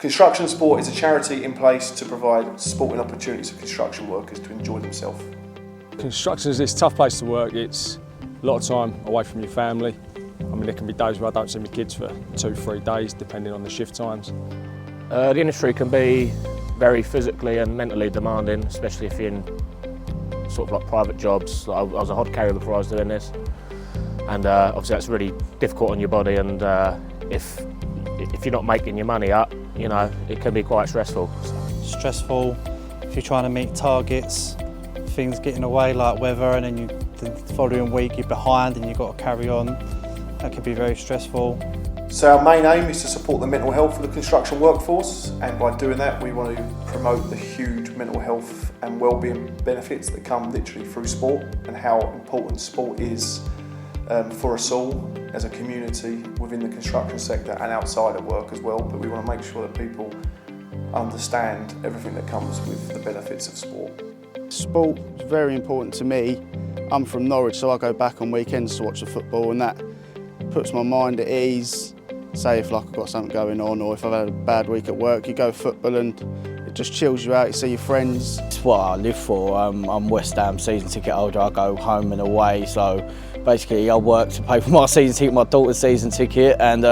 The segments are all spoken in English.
Construction Sport is a charity in place to provide sporting opportunities for construction workers to enjoy themselves. Construction is a tough place to work. It's a lot of time away from your family. I mean, there can be days where I don't see my kids for 2-3 days, depending on the shift times. The industry can be very physically and mentally demanding, especially if you're in sort of like private jobs. I was a hod carrier before I was doing this, and obviously that's really difficult on your body. And if you're not making your money up, you know, it can be quite stressful. Stressful if you're trying to meet targets, things get in the way like weather, and then the following week you're behind and you've got to carry on. That can be very stressful. So our main aim is to support the mental health of the construction workforce, and by doing that we want to promote the huge mental health and wellbeing benefits that come literally through sport, and how important sport is for us all as a community within the construction sector and outside of work as well. But we want to make sure that people understand everything that comes with the benefits of sport. Sport is very important to me. I'm from Norwich, so I go back on weekends to watch the football, and that puts my mind at ease. Say if I've got something going on, or if I've had a bad week at work, you go football and it just chills you out, you see your friends. It's what I live for. I'm West Ham season ticket holder. I go home and away, so basically I work to pay for my season ticket, my daughter's season ticket, and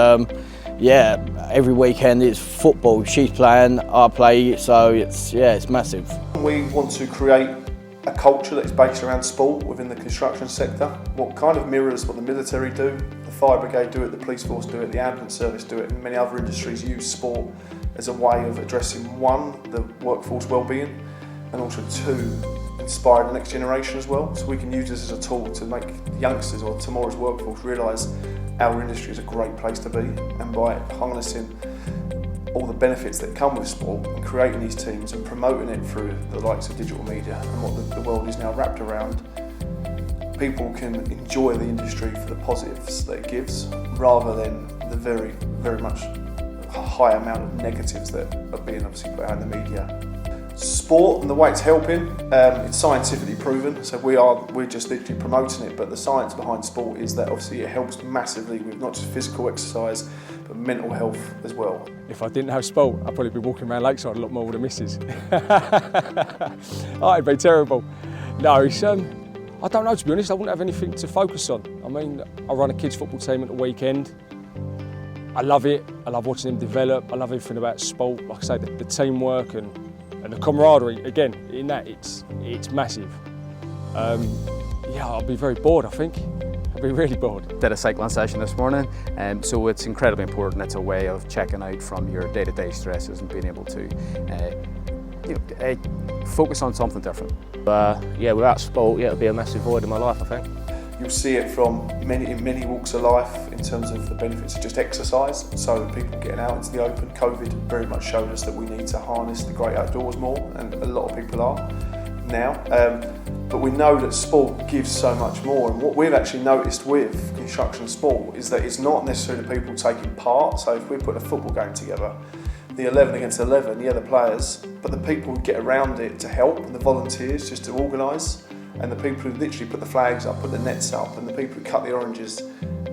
yeah, every weekend it's football. She's playing, I play, so it's massive. We want to create a culture that is based around sport within the construction sector, what kind of mirrors what the military do, the fire brigade do it, the police force do it, the ambulance service do it, and many other industries use sport as a way of addressing, one, the workforce well-being, and also two, inspire the next generation as well. So we can use this as a tool to make youngsters or tomorrow's workforce realise our industry is a great place to be, and by harnessing all the benefits that come with sport and creating these teams and promoting it through the likes of digital media and what the world is now wrapped around, people can enjoy the industry for the positives that it gives, rather than the very, very much high amount of negatives that are being obviously put out in the media. Sport and the way it's helping, it's scientifically proven, so we're just literally promoting it, but the science behind sport is that obviously it helps massively with not just physical exercise but mental health as well. If I didn't have sport, I'd probably be walking around Lakeside a lot more with the missus. Oh, it'd be terrible. No, it's, I don't know, to be honest. I wouldn't have anything to focus on. I mean, I run a kids' football team at the weekend. I love it. I love watching them develop. I love everything about sport. Like I say, the teamwork and the camaraderie. Again, in that, it's massive. Yeah, I'll be very bored, I think. I'll be really bored. Did a cycling session this morning, so it's incredibly important. It's a way of checking out from your day-to-day stresses and being able to focus on something different. Yeah, without sport, yeah, it'll be a massive void in my life, I think. You'll see it from in many walks of life in terms of the benefits of just exercise. So people getting out into the open. COVID very much showed us that we need to harness the great outdoors more, and a lot of people are now. But we know that sport gives so much more, and what we've actually noticed with construction sport is that it's not necessarily the people taking part. So if we put a football game together, the 11 against 11, yeah, the players, but the people who get around it to help, and the volunteers just to organise, and the people who literally put the flags up, put the nets up, and the people who cut the oranges,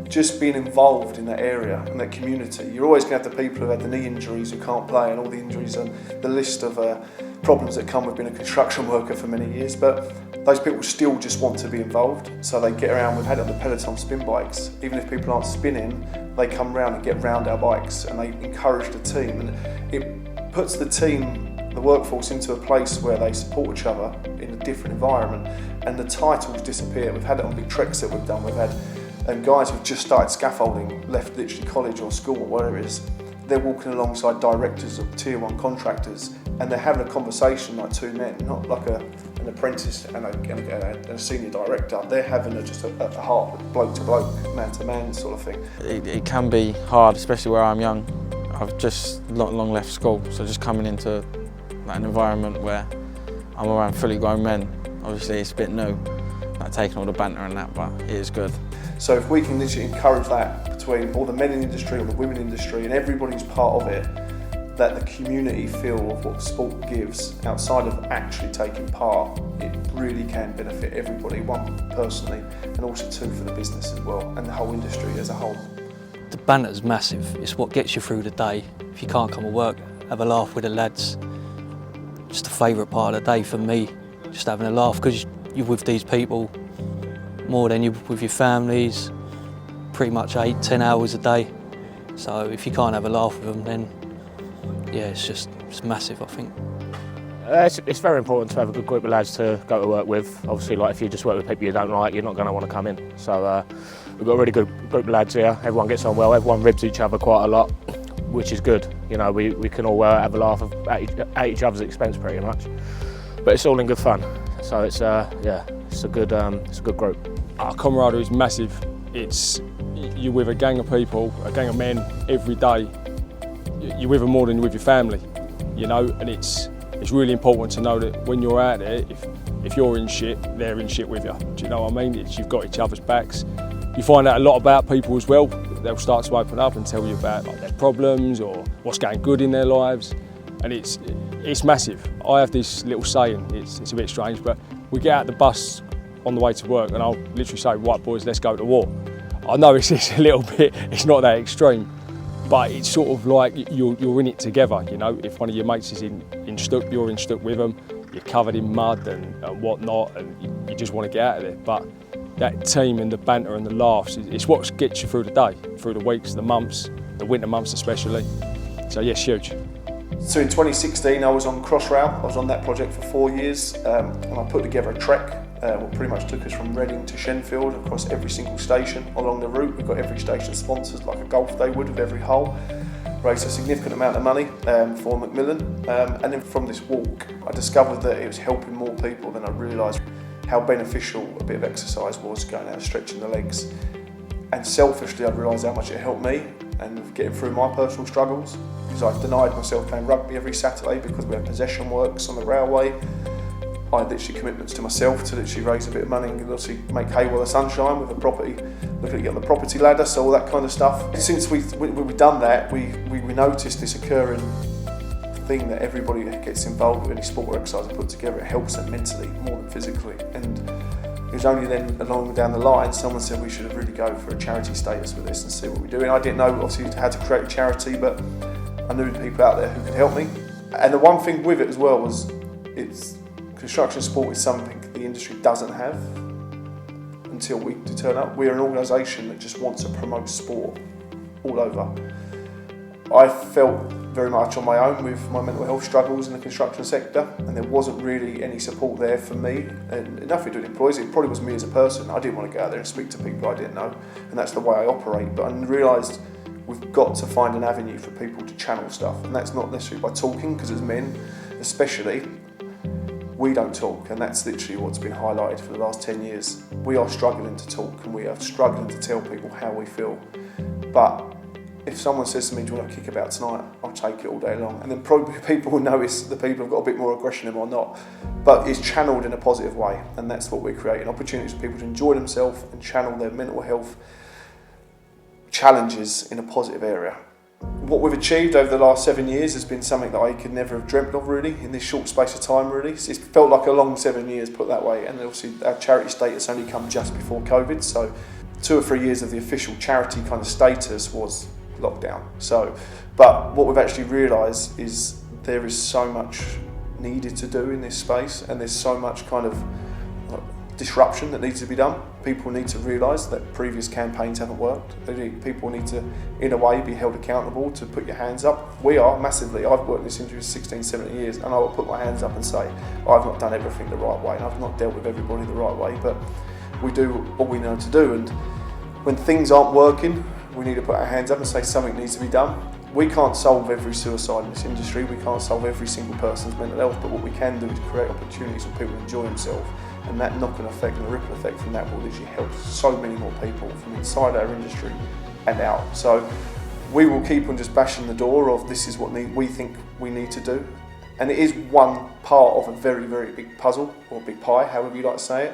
just being involved in that area and that community. You're always going to have the people who have had the knee injuries who can't play, and all the injuries and the list of problems that come with being a construction worker for many years, but those people still just want to be involved, so they get around. We've had it on the Peloton spin bikes. Even if people aren't spinning, they come round and get round our bikes, and they encourage the team, and it puts the team, the workforce, into a place where they support each other in a different environment, and the titles disappear. We've had it on big treks that we've done. We've had guys who've just started scaffolding, left literally college or school or whatever it is. They're walking alongside directors of tier 1 contractors, and they're having a conversation like two men, not like an apprentice and a senior director. They're having just a heart, bloke to bloke, man to man sort of thing. It can be hard, especially where I'm young. I've just long left school, so just coming into an environment where I'm around fully grown men, obviously it's a bit new, like taking all the banter and that, but it is good. So if we can literally encourage that between all the men in the industry or the women in the industry and everybody who's part of it, that the community feel of what sport gives outside of actually taking part, it really can benefit everybody, one personally and also two for the business as well, and the whole industry as a whole. The banter's massive. It's what gets you through the day if you can't come to work have a laugh with the lads. Just a favourite part of the day for me, just having a laugh, because you're with these people more than you're with your families, pretty much 8-10 hours a day. So if you can't have a laugh with them, then yeah, it's massive, I think. It's very important to have a good group of lads to go to work with. Obviously, like if you just work with people you don't like, you're not going to want to come in. So we've got a really good group of lads here. Everyone gets on well. Everyone ribs each other quite a lot, which is good. You know, we can all have a laugh at each other's expense pretty much. But it's all in good fun. So it's it's a good group. Our camaraderie is massive. You're with a gang of people, a gang of men every day. You're with them more than you're with your family, you know, and it's really important to know that when you're out there, if you're in shit, they're in shit with you. Do you know what I mean? You've got each other's backs. You find out a lot about people as well. They'll start to open up and tell you about like, their problems or what's going good in their lives, and it's massive. I have this little saying, it's a bit strange, but we get out the bus on the way to work and I'll literally say, right boys, let's go to war. I know it's a little bit, it's not that extreme, but it's sort of like you're in it together, you know. If one of your mates is in Stuck, you're in Stuck with them, you're covered in mud and whatnot, and you just want to get out of there. But that team and the banter and the laughs, it's what gets you through the day, through the weeks, the months, the winter months especially. So yeah, it's huge. So in 2016 I was on Crossrail. I was on that project for 4 years, and I put together a trek what pretty much took us from Reading to Shenfield across every single station along the route. We've got every station sponsored like a golf day would with every hole. Raised a significant amount of money for Macmillan, and then from this walk I discovered that it was helping more people than I realised how beneficial a bit of exercise was, going out stretching the legs. And selfishly I realised how much it helped me and getting through my personal struggles, because I denied myself playing rugby every Saturday because we had possession works on the railway. I had literally commitments to myself to literally raise a bit of money and obviously make hay while the sun shines with a property, looking at getting the property ladder, so all that kind of stuff. Since we've done that, we noticed this occurring thing that everybody that gets involved with any sport or exercise I put together, it helps them mentally more than physically. And it was only then along down the line someone said we should really go for a charity status with this and see what we do. And I didn't know obviously how to create a charity, but I knew people out there who could help me. And the one thing with it as well was construction sport is something the industry doesn't have until we turn up. We're an organisation that just wants to promote sport all over. I felt very much on my own with my mental health struggles in the construction sector, and there wasn't really any support there for me, and nothing to do with employees. It probably was me as a person. I didn't want to go out there and speak to people I didn't know, and that's the way I operate. But I realised we've got to find an avenue for people to channel stuff, and that's not necessarily by talking, because as men especially, we don't talk, and that's literally what's been highlighted for the last 10 years. We are struggling to talk, and we are struggling to tell people how we feel. But if someone says to me, do you want to kick about tonight? I'll take it all day long. And then probably people will notice the people have got a bit more aggression in them or not. But it's channeled in a positive way, and that's what we're creating, opportunities for people to enjoy themselves and channel their mental health challenges in a positive area. What we've achieved over the last 7 years has been something that I could never have dreamt of really, in this short space of time really. It felt like a long 7 years, put that way, and obviously our charity status only come just before COVID, so 2 or 3 years of the official charity kind of status was lockdown. But what we've actually realised is there is so much needed to do in this space, and there's so much kind of disruption that needs to be done. People need to realise that previous campaigns haven't worked. People need to, in a way, be held accountable to put your hands up. We are massively. I've worked in this industry for 16, 17 years, and I will put my hands up and say, I've not done everything the right way, and I've not dealt with everybody the right way, but we do what we know to do. And when things aren't working, we need to put our hands up and say something needs to be done. We can't solve every suicide in this industry, we can't solve every single person's mental health, but what we can do is create opportunities for people to enjoy themselves, and that knock-on effect and the ripple effect from that will literally help so many more people from inside our industry and out. So we will keep on just bashing the door of this is what we think we need to do, and it is one part of a very, very big puzzle, or big pie, however you like to say it.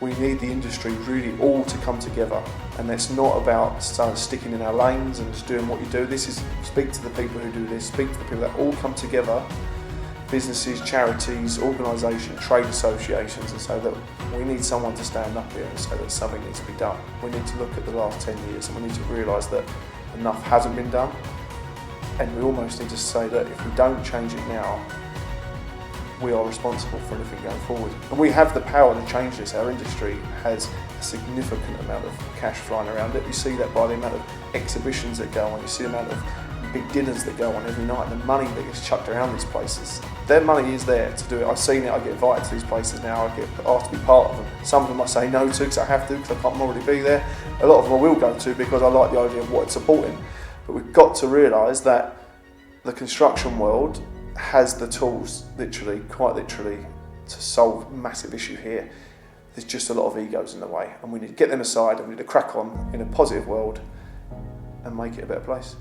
We need the industry really all to come together, and it's not about sticking in our lanes and just doing what you do. This is speak to the people who do this, speak to the people that all come together, businesses, charities, organisations, trade associations, and say that we need someone to stand up here and say that something needs to be done. We need to look at the last 10 years and we need to realise that enough hasn't been done. And we almost need to say that if we don't change it now, we are responsible for anything going forward. And we have the power to change this. Our industry has a significant amount of cash flying around it. You see that by the amount of exhibitions that go on, you see the amount of big dinners that go on every night, the money that gets chucked around these places. Their money is there to do it. I've seen it, I get invited to these places now, I get asked to be part of them. Some of them I say no to because I have to, because I can't already be there. A lot of them I will go to because I like the idea of what it's supporting. But we've got to realise that the construction world has the tools, literally, quite literally, to solve a massive issue here. There's just a lot of egos in the way, and we need to get them aside and we need to crack on in a positive world and make it a better place.